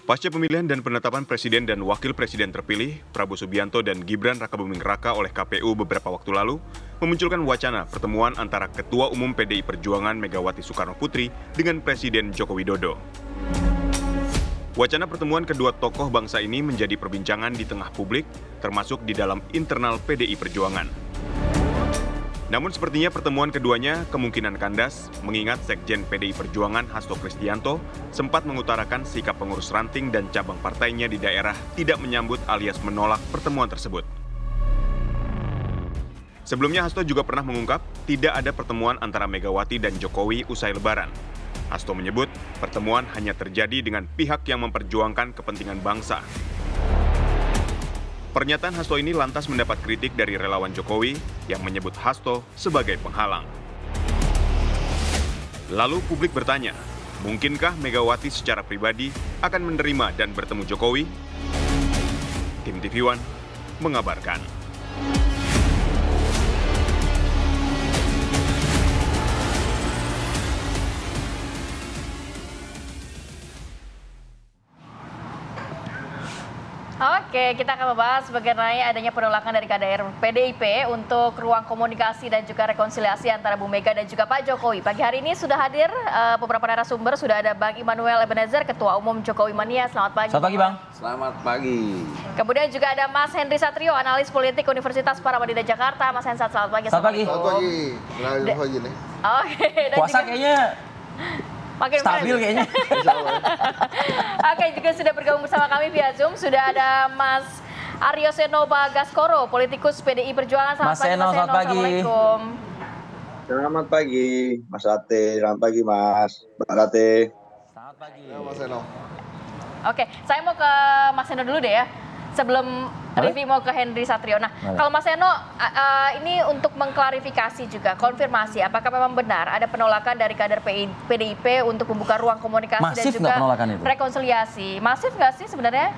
Pasca pemilihan dan penetapan Presiden dan Wakil Presiden terpilih, Prabowo Subianto dan Gibran Rakabuming Raka oleh KPU beberapa waktu lalu, memunculkan wacana pertemuan antara Ketua Umum PDI Perjuangan Megawati Soekarnoputri dengan Presiden Joko Widodo. Wacana pertemuan kedua tokoh bangsa ini menjadi perbincangan di tengah publik, termasuk di dalam internal PDI Perjuangan. Namun sepertinya pertemuan keduanya kemungkinan kandas, mengingat Sekjen PDI Perjuangan Hasto Kristianto sempat mengutarakan sikap pengurus ranting dan cabang partainya di daerah tidak menyambut alias menolak pertemuan tersebut. Sebelumnya Hasto juga pernah mengungkap tidak ada pertemuan antara Megawati dan Jokowi usai Lebaran. Hasto menyebut pertemuan hanya terjadi dengan pihak yang memperjuangkan kepentingan bangsa. Pernyataan Hasto ini lantas mendapat kritik dari relawan Jokowi yang menyebut Hasto sebagai penghalang. Lalu publik bertanya, mungkinkah Megawati secara pribadi akan menerima dan bertemu Jokowi? Tim TV One mengabarkan. Oke, kita akan membahas mengenai adanya penolakan dari kader PDIP untuk ruang komunikasi dan juga rekonsiliasi antara Bu Mega dan juga Pak Jokowi. Pagi hari ini sudah hadir beberapa narasumber, sudah ada Bang Immanuel Ebenezer, Ketua Umum Jokowi Mania. Selamat pagi. Selamat pagi, Bang. Selamat pagi. Kemudian juga ada Mas Henry Satrio, analis politik Universitas Paramadina Jakarta. Mas Hensat, selamat pagi. Selamat pagi. Selamat pagi. Oke. Puasa kayaknya makin stabil kayaknya. Oke, juga sudah bergabung bersama kami via Zoom. Sudah ada Mas Aryo Seno Bagaskoro, politikus PDI Perjuangan. Mas Seno, selamat pagi. Assalamualaikum. Selamat pagi, Mas Ate. Selamat pagi, Mas. Mbak Ate. Selamat pagi. Mas Seno. Oke, saya mau ke Mas Seno dulu deh ya. Sebelum review mau ke Henry Satrio. Nah, kalau Mas Seno, ini untuk mengklarifikasi juga, konfirmasi, apakah memang benar ada penolakan dari kader PDIP untuk membuka ruang komunikasi Masif dan juga itu? rekonsiliasi? Masif nggak sih sebenarnya?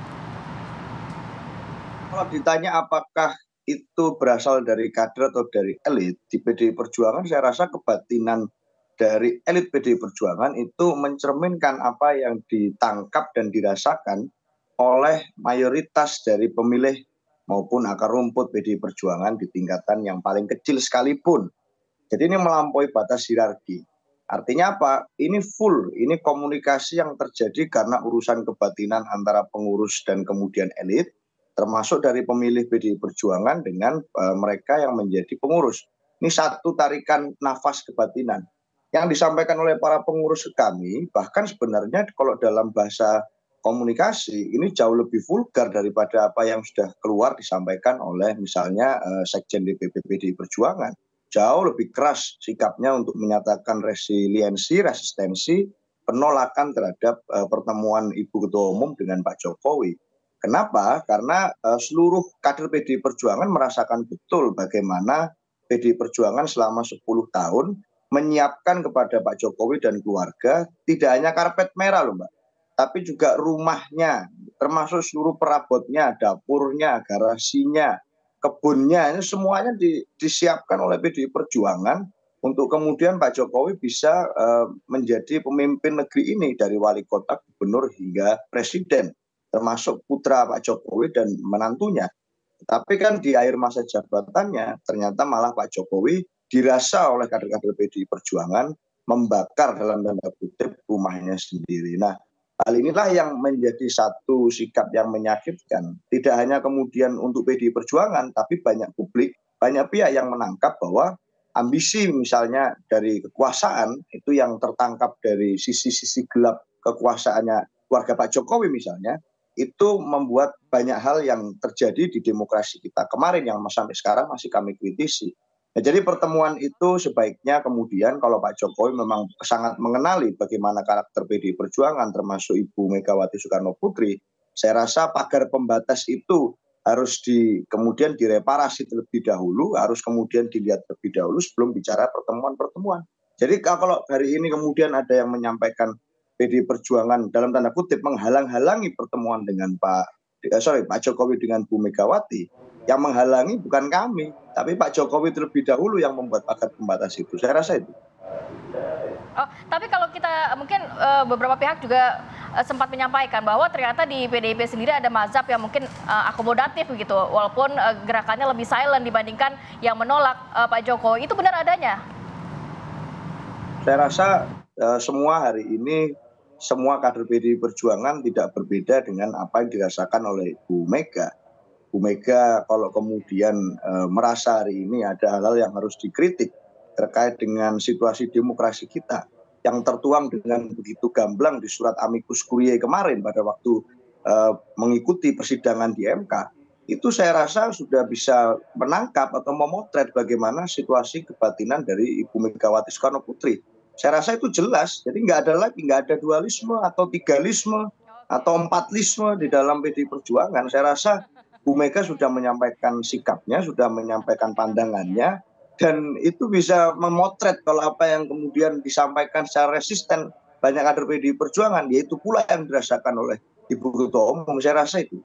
Kalau ditanya apakah itu berasal dari kader atau dari elit di PDI Perjuangan, saya rasa kebatinan dari elit PDI Perjuangan itu mencerminkan apa yang ditangkap dan dirasakan oleh mayoritas dari pemilih maupun akar rumput PDI Perjuangan di tingkatan yang paling kecil sekalipun. Jadi ini melampaui batas hierarki. Artinya apa? Ini full, ini komunikasi yang terjadi karena urusan kebatinan antara pengurus dan kemudian elit, termasuk dari pemilih PDI Perjuangan dengan mereka yang menjadi pengurus. Ini satu tarikan nafas kebatinan. Yang disampaikan oleh para pengurus kami, bahkan sebenarnya kalau dalam bahasa komunikasi ini jauh lebih vulgar daripada apa yang sudah keluar disampaikan oleh misalnya Sekjen DPP PDI Perjuangan. Jauh lebih keras sikapnya untuk menyatakan resistensi, penolakan terhadap pertemuan Ibu Ketua Umum dengan Pak Jokowi. Kenapa? Karena seluruh kader PDI Perjuangan merasakan betul bagaimana PDI Perjuangan selama 10 tahun menyiapkan kepada Pak Jokowi dan keluarga tidak hanya karpet merah loh Mbak, tapi juga rumahnya, termasuk seluruh perabotnya, dapurnya, garasinya, kebunnya, ini semuanya disiapkan oleh PDI Perjuangan untuk kemudian Pak Jokowi bisa menjadi pemimpin negeri ini dari wali kota, gubernur hingga presiden, termasuk putra Pak Jokowi dan menantunya. Tapi kan di akhir masa jabatannya ternyata malah Pak Jokowi dirasa oleh kader-kader PDI Perjuangan membakar dalam tanda kutip rumahnya sendiri. Nah, hal inilah yang menjadi satu sikap yang menyakitkan. Tidak hanya kemudian untuk PDI Perjuangan, tapi banyak publik, banyak pihak yang menangkap bahwa ambisi misalnya dari kekuasaan itu yang tertangkap dari sisi-sisi gelap kekuasaannya keluarga Pak Jokowi misalnya, itu membuat banyak hal yang terjadi di demokrasi kita kemarin yang sampai sekarang masih kami kritisi. Nah, jadi pertemuan itu sebaiknya kemudian kalau Pak Jokowi memang sangat mengenali bagaimana karakter PDI Perjuangan termasuk Ibu Megawati Soekarnoputri, saya rasa pagar pembatas itu harus kemudian direparasi terlebih dahulu, harus kemudian dilihat terlebih dahulu sebelum bicara pertemuan-pertemuan. Jadi kalau hari ini kemudian ada yang menyampaikan PDI Perjuangan dalam tanda kutip menghalang-halangi pertemuan dengan Pak Jokowi dengan Bu Megawati, yang menghalangi bukan kami, tapi Pak Jokowi terlebih dahulu yang membuat pagar pembatas itu. Saya rasa itu. Oh, tapi kalau kita mungkin beberapa pihak juga sempat menyampaikan bahwa ternyata di PDIP sendiri ada mazhab yang mungkin akomodatif begitu, walaupun gerakannya lebih silent dibandingkan yang menolak Pak Jokowi. Itu benar adanya? Saya rasa semua hari ini semua kader PDI Perjuangan tidak berbeda dengan apa yang dirasakan oleh Bu Mega. Bu Mega kalau kemudian merasa hari ini ada hal-hal yang harus dikritik terkait dengan situasi demokrasi kita yang tertuang dengan begitu gamblang di surat Amicus Curiae kemarin pada waktu mengikuti persidangan di MK, itu saya rasa sudah bisa menangkap atau memotret bagaimana situasi kebatinan dari Ibu Megawati Soekarno Putri. Saya rasa itu jelas, jadi nggak ada dualisme atau tigalisme atau empatlisme di dalam PDI Perjuangan. Saya rasa Bu Mega sudah menyampaikan sikapnya, sudah menyampaikan pandangannya, dan itu bisa memotret kalau apa yang kemudian disampaikan secara resisten banyak kader PDI Perjuangan, yaitu pula yang dirasakan oleh Ibu Ketua Umum. Saya rasa itu.